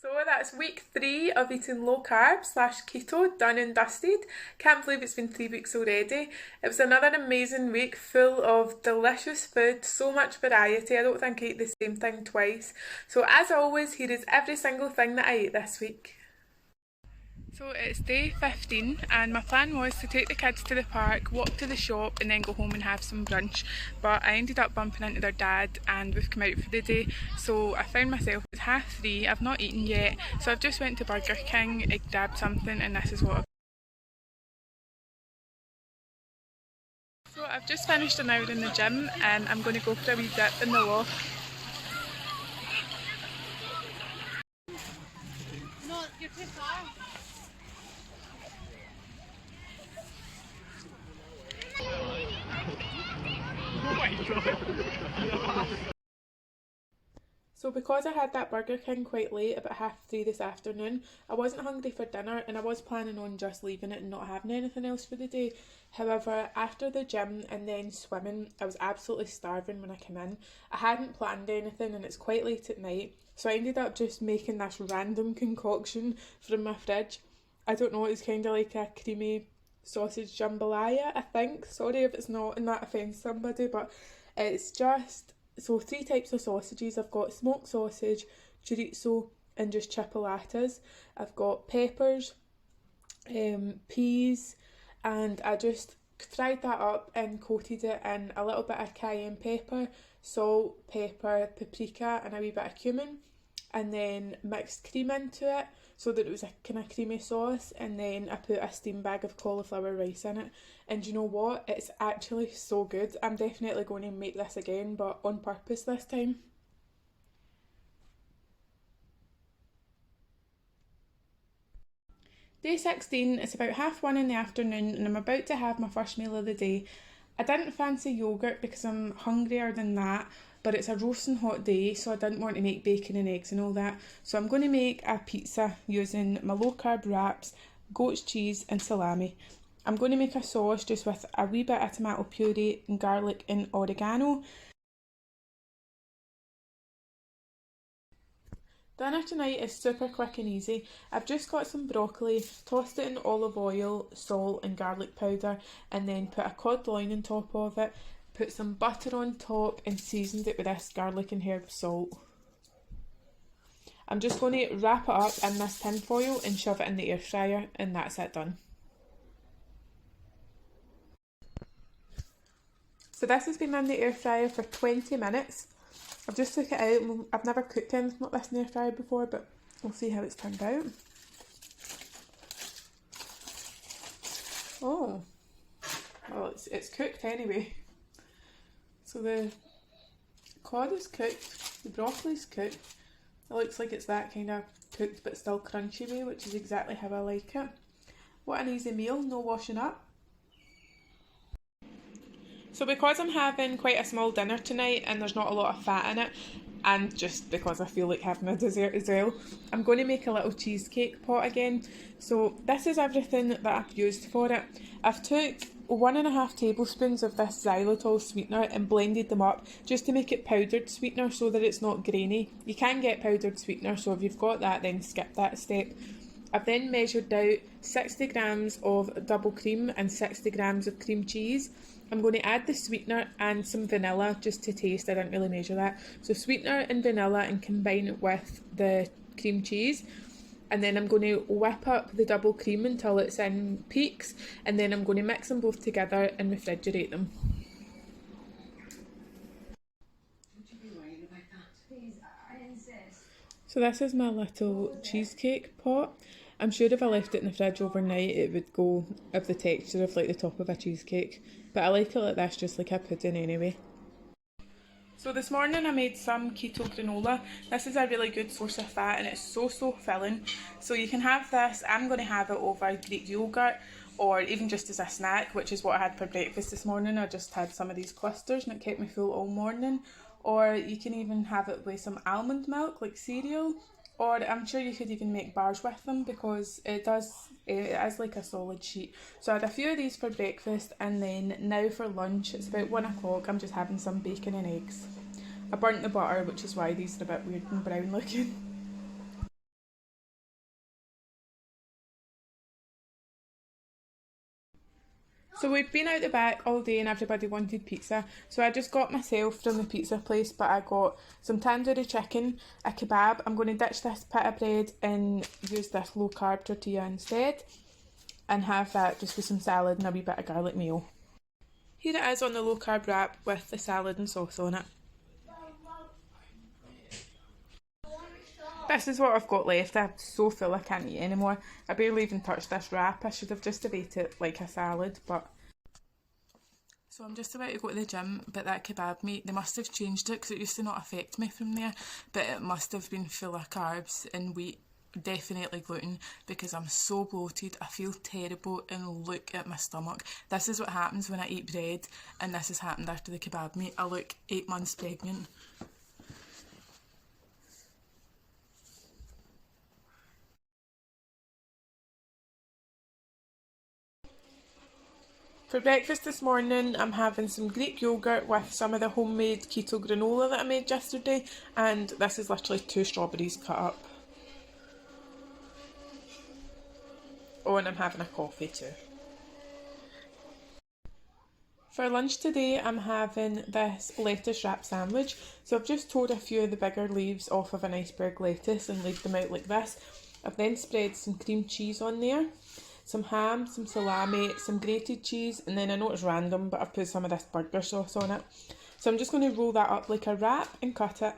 So that's week 3 of eating low carb slash keto, done and dusted. Can't believe it's been 3 weeks already. It was another amazing week full of delicious food, so much variety. I don't think I ate the same thing twice. So as always, here is every single thing that I ate this week. So it's day 15 and my plan was to take the kids to the park, walk to the shop and then go home and have some brunch, but I ended up bumping into their dad and we've come out for the day. So I found myself at 3:30, I've not eaten yet, so I've just went to Burger King, I grabbed something and this is what I've... So I've just finished an hour in the gym and I'm going to go for a wee dip in the walk. No, you're too far. So because I had that Burger King quite late, about 3:30 this afternoon, I wasn't hungry for dinner and I was planning on just leaving it and not having anything else for the day. However, after the gym and then swimming, I was absolutely starving when I came in. I hadn't planned anything and it's quite late at night, so I ended up just making this random concoction from my fridge. I don't know, it's kind of like a creamy sausage jambalaya, I think. Sorry if it's not and that offends somebody, but it's just... So 3 types of sausages. I've got smoked sausage, chorizo and just chipolatas. I've got peppers, peas, and I just fried that up and coated it in a little bit of cayenne pepper, salt, pepper, paprika and a wee bit of cumin, and then mixed cream into it so that it was a kind of creamy sauce, and then I put a steam bag of cauliflower rice in it. And you know what? It's actually so good. I'm definitely going to make this again, but on purpose this time. Day 16, it's about 1:30 in the afternoon and I'm about to have my first meal of the day. I didn't fancy yoghurt because I'm hungrier than that, but it's a roasting hot day, so I didn't want to make bacon and eggs and all that. So I'm going to make a pizza using my low carb wraps, goat's cheese and salami. I'm going to make a sauce just with a wee bit of tomato puree and garlic and oregano. Dinner tonight is super quick and easy. I've just got some broccoli, tossed it in olive oil, salt and garlic powder, and then put a cod loin on top of it, put some butter on top and seasoned it with this garlic and herb salt. I'm just going to wrap it up in this tin foil and shove it in the air fryer, and that's it done. So this has been in the air fryer for 20 minutes. I've just took it out. I've never cooked anything like this in the air fryer before, but we'll see how it's turned out. Oh, well, it's cooked anyway. So the cod is cooked, the broccoli's cooked. It looks like it's that kind of cooked but still crunchy way, which is exactly how I like it. What an easy meal, no washing up. So because I'm having quite a small dinner tonight and there's not a lot of fat in it, and just because I feel like having a dessert as well, I'm going to make a little cheesecake pot again. So this is everything that I've used for it. I've took 1.5 tablespoons of this xylitol sweetener and blended them up just to make it powdered sweetener so that it's not grainy. You can get powdered sweetener, so if you've got that then skip that step. I've then measured out 60 grams of double cream and 60 grams of cream cheese. I'm going to add the sweetener and some vanilla just to taste. I didn't really measure that. So sweetener and vanilla and combine it with the cream cheese. And then I'm going to whip up the double cream until it's in peaks. And then I'm going to mix them both together and refrigerate them. So this is my little cheesecake pot. I'm sure if I left it in the fridge overnight it would go of the texture of like the top of a cheesecake. But I like it like this, just like a pudding anyway. So this morning I made some keto granola. This is a really good source of fat and it's so filling. So you can have this, I'm going to have it over Greek yogurt or even just as a snack, which is what I had for breakfast this morning. I just had some of these clusters and it kept me full all morning. Or you can even have it with some almond milk like cereal, or I'm sure you could even make bars with them because it is like a solid sheet. So I had a few of these for breakfast, and then now for lunch it's about 1 o'clock. I'm just having some bacon and eggs. I burnt the butter, which is why these are a bit weird and brown looking. So we've been out the back all day and everybody wanted pizza. So I just got myself from the pizza place, but I got some tandoori chicken, a kebab. I'm going to ditch this pita bread and use this low carb tortilla instead and have that just with some salad and a wee bit of garlic meal. Here it is on the low carb wrap with the salad and sauce on it. This is what I've got left. I'm so full I can't eat anymore. I barely even touched this wrap. I should have just have ate it like a salad, but... So I'm just about to go to the gym, but that kebab meat, they must have changed it because it used to not affect me from there, but it must have been full of carbs and wheat, definitely gluten, because I'm so bloated. I feel terrible and look at my stomach. This is what happens when I eat bread, and this has happened after the kebab meat. I look 8 months pregnant. For breakfast this morning, I'm having some Greek yoghurt with some of the homemade keto granola that I made yesterday, and this is literally 2 strawberries cut up. Oh, and I'm having a coffee too. For lunch today, I'm having this lettuce wrap sandwich. So I've just tore a few of the bigger leaves off of an iceberg lettuce and laid them out like this. I've then spread some cream cheese on there, some ham, some salami, some grated cheese, and then I know it's random, but I've put some of this burger sauce on it. So I'm just going to roll that up like a wrap and cut it.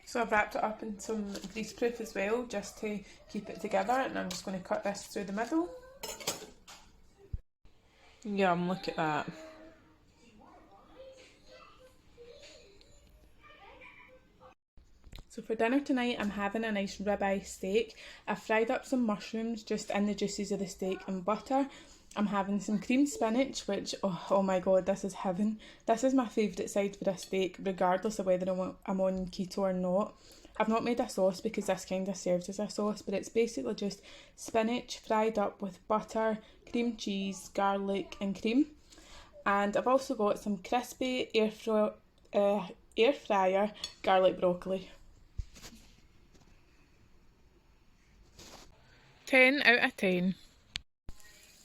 So I've wrapped it up in some greaseproof as well, just to keep it together, and I'm just going to cut this through the middle. Yum, look at that. So for dinner tonight, I'm having a nice ribeye steak. I've fried up some mushrooms just in the juices of the steak and butter. I'm having some cream spinach, which, oh my god, this is heaven. This is my favourite side for a steak, regardless of whether I'm on keto or not. I've not made a sauce because this kind of serves as a sauce, but it's basically just spinach fried up with butter, cream cheese, garlic and cream. And I've also got some crispy air fryer garlic broccoli. 10 out of 10.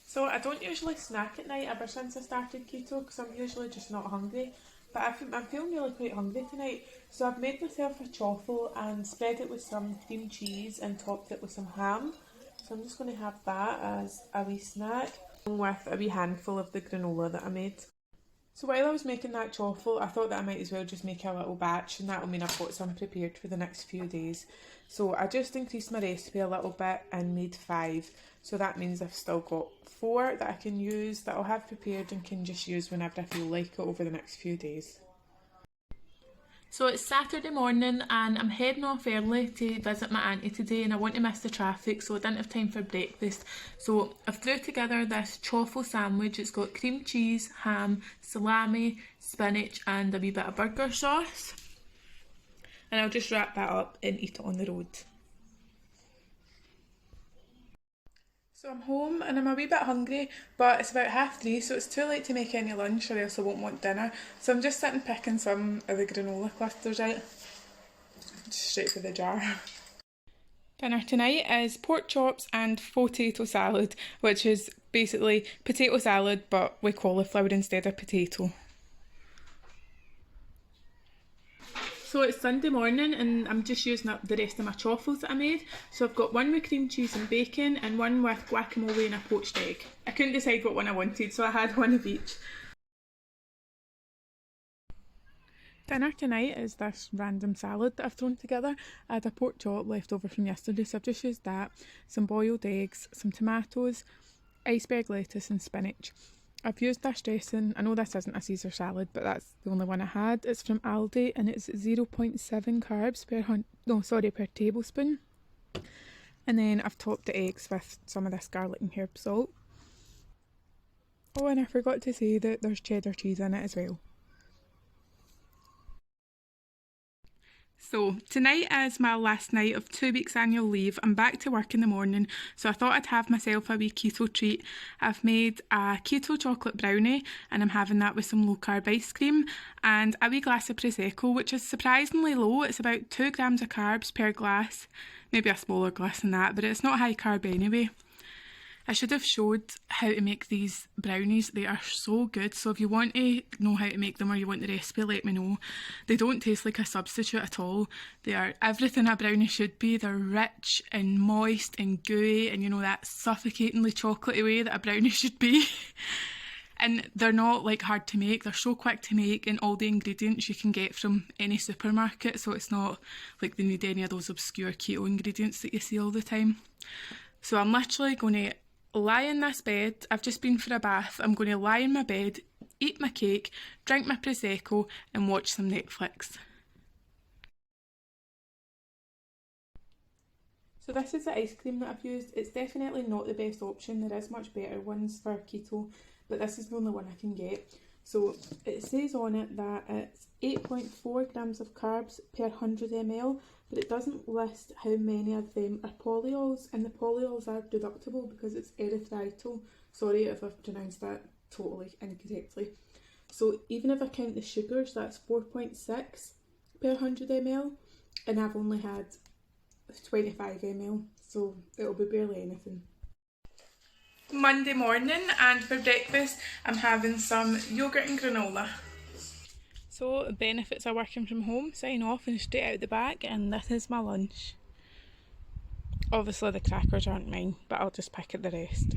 So I don't usually snack at night ever since I started keto because I'm usually just not hungry. But I'm feeling really quite hungry tonight. So I've made myself a chaffle and spread it with some cream cheese and topped it with some ham. So I'm just going to have that as a wee snack along with a wee handful of the granola that I made. So while I was making that chaffle, I thought that I might as well just make a little batch, and that'll mean I've got some prepared for the next few days. So I just increased my recipe a little bit and made 5. So that means I've still got 4 that I can use, that I'll have prepared and can just use whenever I feel like it over the next few days. So it's Saturday morning and I'm heading off early to visit my auntie today, and I want to miss the traffic, so I didn't have time for breakfast. So I've threw together this chaffle sandwich. It's got cream cheese, ham, salami, spinach and a wee bit of burger sauce. And I'll just wrap that up and eat it on the road. So I'm home and I'm a wee bit hungry, but it's about 3:30, so it's too late to make any lunch or else I won't want dinner. So I'm just sitting picking some of the granola clusters out, just straight for the jar. Dinner tonight is pork chops and potato salad, which is basically potato salad but with cauliflower instead of potato. So it's Sunday morning and I'm just using up the rest of my chaffles that I made. So I've got one with cream cheese and bacon and one with guacamole and a poached egg. I couldn't decide what one I wanted, so I had one of each. Dinner tonight is this random salad that I've thrown together. I had a pork chop left over from yesterday, so I've just used that, some boiled eggs, some tomatoes, iceberg lettuce and spinach. I've used this dressing. I know this isn't a Caesar salad, but that's the only one I had. It's from Aldi and it's 0.7 carbs per tablespoon. And then I've topped the eggs with some of this garlic and herb salt. Oh, and I forgot to say that there's cheddar cheese in it as well. So tonight is my last night of 2 weeks annual leave. I'm back to work in the morning, so I thought I'd have myself a wee keto treat. I've made a keto chocolate brownie and I'm having that with some low carb ice cream and a wee glass of Prosecco, which is surprisingly low. It's about 2 grams of carbs per glass, maybe a smaller glass than that, but it's not high carb anyway. I should have showed how to make these brownies. They are so good. So if you want to know how to make them or you want the recipe, let me know. They don't taste like a substitute at all. They are everything a brownie should be. They're rich and moist and gooey and, you know, that suffocatingly chocolatey way that a brownie should be. And they're not like hard to make. They're so quick to make, and all the ingredients you can get from any supermarket, so it's not like they need any of those obscure keto ingredients that you see all the time. So I'm literally going to lie in this bed. I've just been for a bath. I'm going to lie in my bed, eat my cake, drink my Prosecco and watch some Netflix. So this is the ice cream that I've used. It's definitely not the best option. There is much better ones for keto, but this is the only one I can get. So it says on it that it's 8.4 grams of carbs per 100 ml, but it doesn't list how many of them are polyols, and the polyols are deductible because it's erythritol. Sorry if I've pronounced that totally incorrectly. So even if I count the sugars, that's 4.6 per 100 ml, and I've only had 25 ml, so it'll be barely anything. Monday morning, and for breakfast I'm having some yoghurt and granola. So benefits of working from home, sign off and straight out the back, and this is my lunch. Obviously the crackers aren't mine, but I'll just pick at the rest.